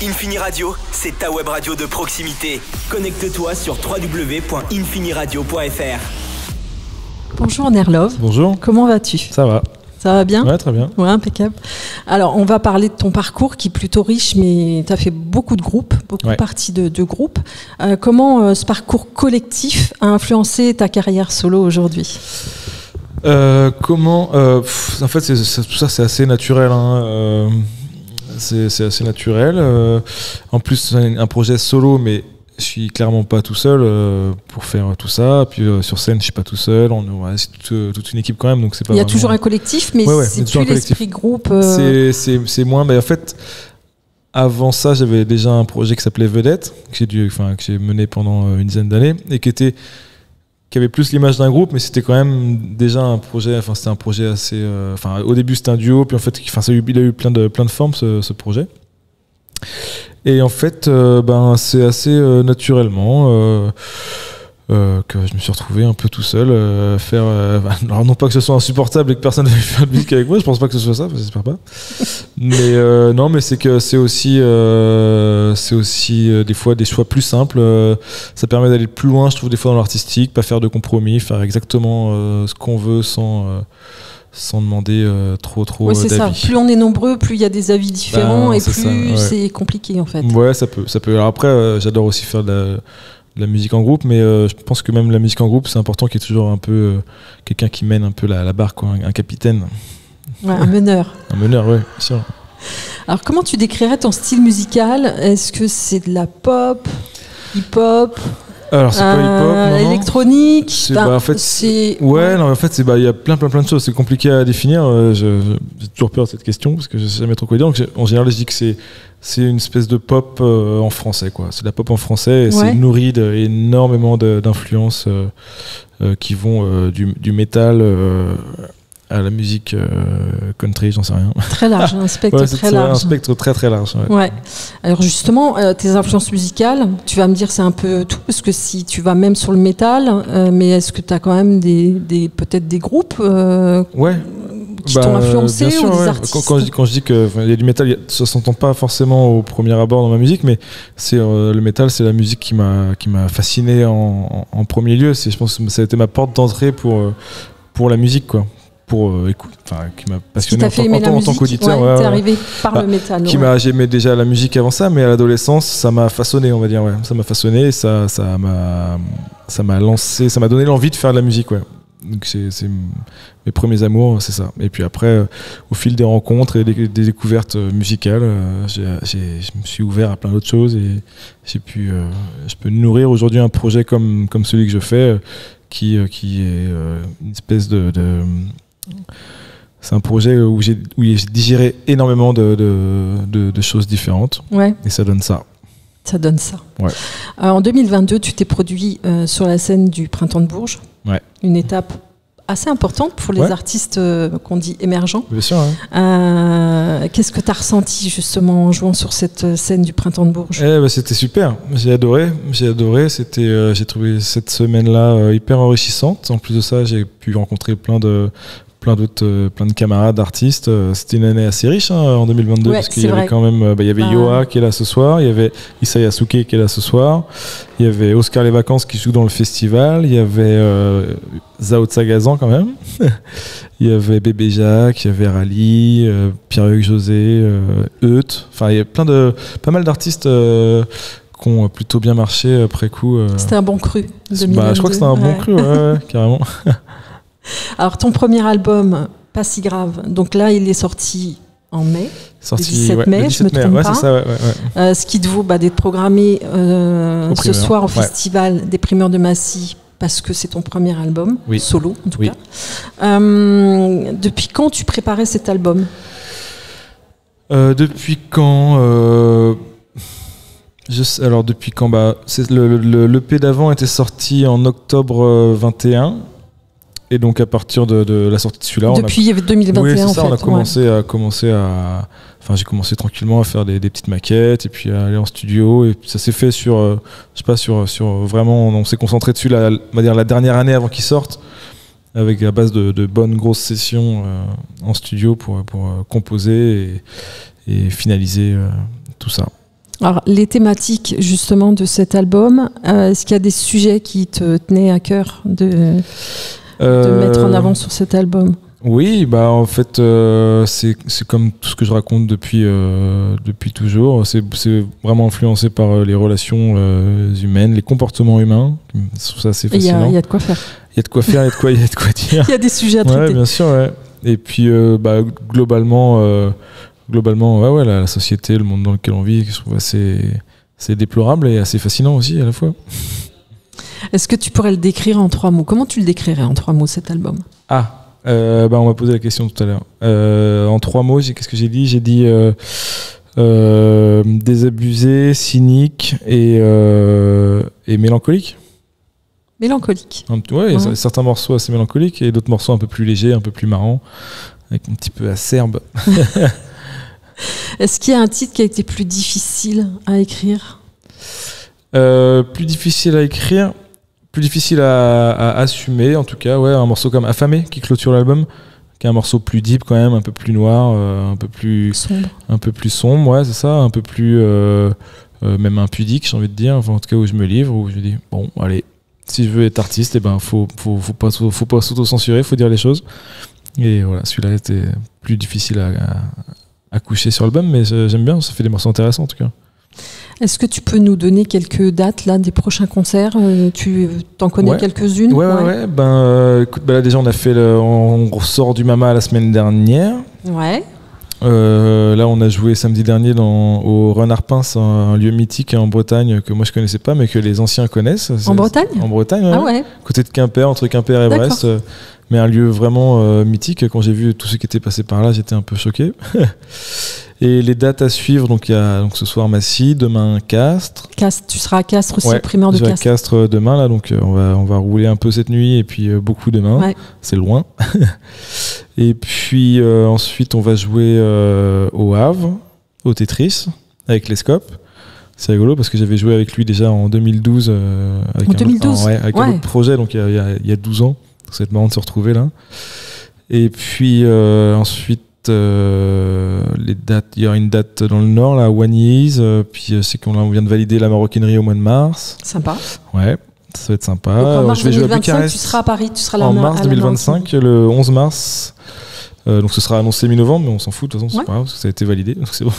Infini Radio, c'est ta web radio de proximité. Connecte-toi sur www.infiniradio.fr. Bonjour Nerlov. Bonjour. Comment vas-tu ? Ça va. Ça va bien ? Ouais, très bien. Ouais, impeccable. Alors, on va parler de ton parcours qui est plutôt riche, mais tu as fait beaucoup de groupes, beaucoup de parties de groupes. Comment ce parcours collectif a influencé ta carrière solo aujourd'hui ? En fait, tout ça, c'est assez naturel. Hein. C'est assez naturel. En plus, c'est un projet solo, mais je suis clairement pas tout seul pour faire tout ça. Puis sur scène, je suis pas tout seul. C'est toute une équipe quand même, donc c'est pas. Il y a vraiment... toujours un collectif, mais c'est plus l'esprit groupe. C'est moins. Mais en fait, avant ça, j'avais déjà un projet qui s'appelait Vedette, que j'ai mené pendant une dizaine d'années et qui avait plus l'image d'un groupe, mais c'était quand même déjà un projet. Enfin, c'était un projet assez. Au début, c'était un duo, puis en fait, il a eu plein de formes ce projet. Et en fait, c'est assez naturellement que je me suis retrouvé un peu tout seul faire. Alors non pas que ce soit insupportable et que personne ne veuille faire de musique avec moi, je pense pas que ce soit ça, j'espère pas. Mais non, mais c'est que c'est aussi des fois des choix plus simples. Ça permet d'aller plus loin, je trouve, des fois dans l'artistique, pas faire de compromis, faire exactement ce qu'on veut sans demander trop ouais, c'est d'avis. Ça. Plus on est nombreux, plus il y a des avis différents et plus c'est compliqué en fait. Ouais, ça peut. Alors après, j'adore aussi faire de la musique en groupe, mais je pense que même la musique en groupe, c'est important qu'il y ait toujours un peu quelqu'un qui mène un peu la barre, quoi, un capitaine. Ouais, un meneur. Un meneur, oui, bien sûr. Alors comment tu décrirais ton style musical ? Est-ce que c'est de la pop, hip-hop ? Alors c'est pas hip-hop, non, électronique. En fait, il y a plein de choses. C'est compliqué à définir. J'ai toujours peur de cette question parce que je sais jamais trop quoi dire. Donc, en général, je dis que c'est une espèce de pop en français, quoi. C'est de la pop en français. Et c'est nourri d'énormément d'influences qui vont du métal à la musique country, j'en sais rien. Très large, un spectre très large. Un spectre très très large. Ouais. Alors justement, tes influences musicales, tu vas me dire c'est un peu tout, parce que si tu vas même sur le métal, mais est-ce que tu as quand même peut-être des groupes qui t'ont influencé sûr, ou des artistes ? Quand je dis qu'il y a du métal, ça s'entend pas forcément au premier abord dans ma musique, mais le métal, c'est la musique qui m'a fasciné en premier lieu. Je pense que ça a été ma porte d'entrée pour la musique, quoi. Qui m'a passionné en tant qu'auditeur. T'es arrivé par le métal. J'aimais déjà la musique avant ça, mais à l'adolescence, ça m'a façonné, on va dire. Ouais. Ça m'a façonné, et ça m'a lancé, ça m'a donné l'envie de faire de la musique, ouais. Donc c'est mes premiers amours, c'est ça. Et puis après, au fil des rencontres et des découvertes musicales, je me suis ouvert à plein d'autres choses et je peux nourrir aujourd'hui un projet comme celui que je fais, qui est une espèce c'est un projet où j'ai digéré énormément de choses différentes. Ouais. Et ça donne ça. Ça donne ça. Ouais. En 2022, tu t'es produit sur la scène du Printemps de Bourges. Ouais. Une étape assez importante pour les artistes qu'on dit émergents. Bien sûr. Qu'est-ce que tu as ressenti justement en jouant sur cette scène du Printemps de Bourges ? C'était super. J'ai adoré. J'ai trouvé cette semaine-là hyper enrichissante. En plus de ça, j'ai pu rencontrer plein de camarades artistes. C'était une année assez riche en 2022 parce qu'il y avait quand même il y avait Yoa qui est là ce soir, il y avait Issa Yasuke qui est là ce soir, il y avait Oscar Les Vacances qui joue dans le festival, il y avait Zao Tsagazan quand même, il y avait Bébé Jacques, il y avait Rally, Pierre-Hugues José, Eut, enfin il y a pas mal d'artistes qui ont plutôt bien marché après coup. C'était un bon cru 2022. Je crois que c'était un bon cru, carrément. Alors, ton premier album, Pas si grave, donc là, il est sorti en mai, le 17 mai, je ne me trompe pas. Ça, ce qui te vaut d'être programmé ce soir au festival des Primeurs de Massy, parce que c'est ton premier album, solo en tout cas. Depuis quand tu préparais cet album ? Depuis quand depuis quand l'EP d'avant était sorti en octobre 21. Et donc à partir de la sortie de celui-là, depuis 2021, oui, c'est ça, en fait, j'ai commencé tranquillement à faire des petites maquettes et puis à aller en studio, et puis ça s'est fait sur vraiment, on s'est concentré dessus on va dire la dernière année avant qu'il sorte, avec à base de bonnes grosses sessions en studio pour composer et finaliser tout ça. Alors, les thématiques justement de cet album, est-ce qu'il y a des sujets qui te tenaient à cœur de mettre en avant sur cet album ? Oui, bah en fait, c'est comme tout ce que je raconte depuis toujours. C'est vraiment influencé par les relations humaines, les comportements humains. Je trouve ça assez fascinant. Il y a de quoi faire. Il y a de quoi faire, il y a de quoi dire. Il y a des sujets à traiter. Ouais, bien sûr, ouais. Et puis, globalement, la société, le monde dans lequel on vit, je trouve assez déplorable et assez fascinant aussi à la fois. Est-ce que tu pourrais le décrire en 3 mots ? Comment tu le décrirais en 3 mots, cet album ? On m'a posé la question tout à l'heure. En 3 mots, qu'est-ce que j'ai dit ? J'ai dit désabusé, cynique et mélancolique. Mélancolique. Ouais. Certains morceaux assez mélancoliques et d'autres morceaux un peu plus légers, un peu plus marrants, avec un petit peu acerbe. Est-ce qu'il y a un titre qui a été plus difficile à écrire ? Plus difficile à écrire, plus difficile à assumer, en tout cas. Ouais, un morceau comme Affamé qui clôture l'album, qui est un morceau plus deep quand même, un peu plus noir, un peu plus sombre, ouais, c'est ça, un peu plus même impudique, j'ai envie de dire. Enfin, en tout cas, où je me livre, où je dis bon, allez. Si je veux être artiste, faut pas s'auto-censurer, faut dire les choses. Et voilà, celui-là était plus difficile à coucher sur l'album, mais j'aime bien, ça fait des morceaux intéressants en tout cas. Est-ce que tu peux nous donner quelques dates là, des prochains concerts ? Tu t'en connais quelques-unes ? Ouais. Écoute, là déjà on sort du Mama la semaine dernière. Ouais. Là, on a joué samedi dernier au Renard-Pins, un lieu mythique en Bretagne que moi je connaissais pas, mais que les anciens connaissent. En Bretagne ? En Bretagne, ouais. Ah ouais. Côté de Quimper, entre Quimper et Brest. Mais un lieu vraiment mythique. Quand j'ai vu tous ceux qui étaient passés par là, j'étais un peu choqué. Et les dates à suivre, il y a ce soir Massy, demain Castres. Tu seras à Castres aussi, primeur de Castres. Je vais à Castres demain, là, donc on va rouler un peu cette nuit et puis beaucoup demain. Ouais. C'est loin. Et puis ensuite, on va jouer au Havre, au Tetris, avec les Scopes. C'est rigolo parce que j'avais joué avec lui déjà en 2012. Avec un autre projet, donc il y a 12 ans. Ça va être marrant de se retrouver là. Et puis ensuite, les dates, il y aura une date dans le Nord, là, à Wagnies. Puis c'est qu'on vient de valider la maroquinerie au mois de mars. Sympa. Ouais, ça va être sympa. Donc en mars je vais 2025, jouer à Bucarest. Tu seras à Paris, tu seras là en mars 2025, le 11 mars. Donc ce sera annoncé mi-novembre, mais on s'en fout de toute façon, c'est pas grave, parce que ça a été validé, donc c'est bon.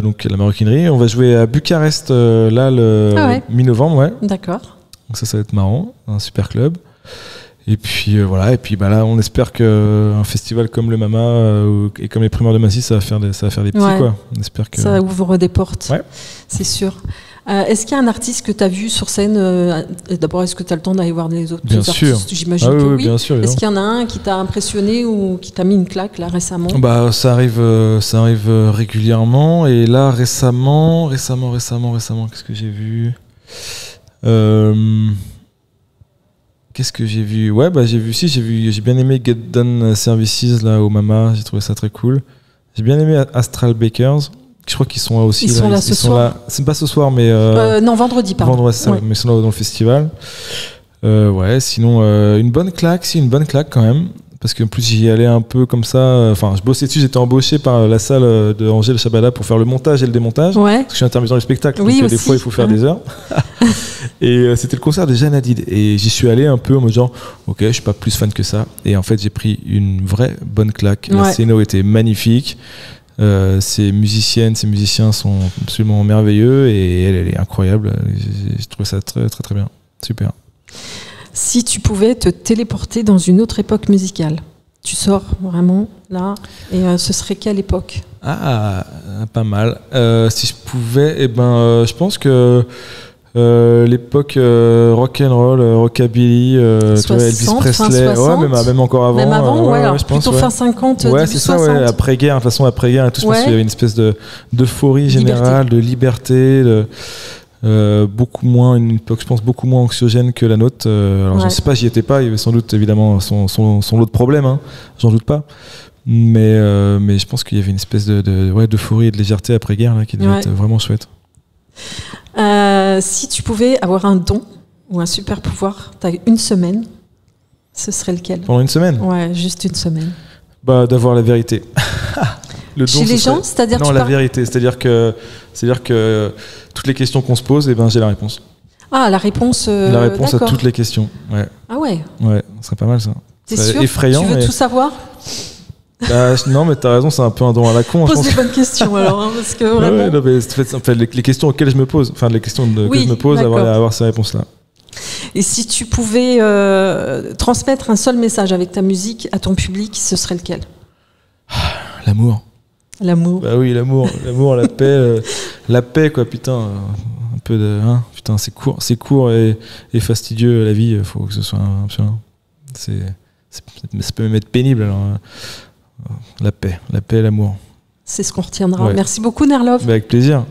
Donc la maroquinerie, on va jouer à Bucarest mi-novembre, ouais. D'accord. Donc ça va être marrant, un super club. Et puis voilà, et puis là on espère qu'un festival comme le Mama et comme les primeurs de Massy, ça va faire des petits quoi. On espère que ça ouvre des portes. Ouais. C'est sûr. Est-ce qu'il y a un artiste que tu as vu sur scène d'abord, est-ce que tu as le temps d'aller voir les autres artistes ? J'imagine que oui. Bien sûr, est-ce qu'il y en a un qui t'a impressionné ou qui t'a mis une claque là récemment ? Ça arrive régulièrement. Et là récemment, qu'est-ce que j'ai vu ? Qu'est-ce que j'ai vu ? Ouais, j'ai bien aimé Get Done Services là au Mama, j'ai trouvé ça très cool. J'ai bien aimé Astral Bakers. Je crois qu'ils sont là aussi. Ils sont là ce soir. C'est pas ce soir, mais non, vendredi, pardon. Vendredi, c'est ça, mais ils sont là dans le festival. Ouais, sinon une bonne claque quand même. Parce qu'en plus j'y allais un peu comme ça. Enfin, je bossais dessus, j'étais embauché par la salle de Angèle Chabala pour faire le montage et le démontage. Ouais. Parce que je suis intermittent du spectacle, oui, donc des fois il faut faire des heures. Et c'était le concert de Jeanne Hadid. Et j'y suis allé un peu en me disant, ok, je suis pas plus fan que ça. Et en fait, j'ai pris une vraie bonne claque. La scéno était magnifique. Ces musiciennes, ces musiciens sont absolument merveilleux et elle est incroyable. J'ai trouvé ça très très très bien. Super. Si tu pouvais te téléporter dans une autre époque musicale, tu sors vraiment là, et ce serait quelle époque ? Pas mal. Si je pouvais, je pense que l'époque rock'n'roll, rockabilly, Elvis Presley, même encore avant. Même avant, je pense, plutôt fin 50, début 60. Ouais, après-guerre, de toute façon, après-guerre et tout, je pense qu'il y avait une espèce d'euphorie générale, de liberté, beaucoup moins, une époque, je pense, beaucoup moins anxiogène que la nôtre. Alors, je ne sais pas, j'y étais pas, il y avait sans doute, évidemment, son lot de problèmes, hein, j'en doute pas. Mais je pense qu'il y avait une espèce d'euphorie et de légèreté après-guerre là, qui devait être vraiment chouette. Si tu pouvais avoir un don ou un super pouvoir, tu as une semaine, ce serait lequel ? Pendant une semaine ? Ouais, juste une semaine. D'avoir la vérité. Le don, chez les gens, c'est-à-dire non, la vérité, c'est-à-dire que toutes les questions qu'on se pose, j'ai la réponse. Ah, la réponse. La réponse à toutes les questions. Ouais. Ah ouais. Ouais, ce serait pas mal ça. C'est sûr. Effrayant. Tu veux tout savoir? Non, mais t'as raison, c'est un peu un don à la con. Pose les bonnes questions alors, hein, parce que vraiment. Ouais, non, mais, les questions auxquelles je me pose, enfin les questions que je me pose, avoir ces réponses-là. Et si tu pouvais transmettre un seul message avec ta musique à ton public, ce serait lequel? L'amour. L'amour. Bah oui, l'amour, la paix quoi, putain. Un peu de, putain, c'est court et fastidieux la vie. Faut que ce soit ça peut même être pénible. Alors, la paix, l'amour. C'est ce qu'on retiendra. Ouais. Merci beaucoup, Nerlov. Avec plaisir.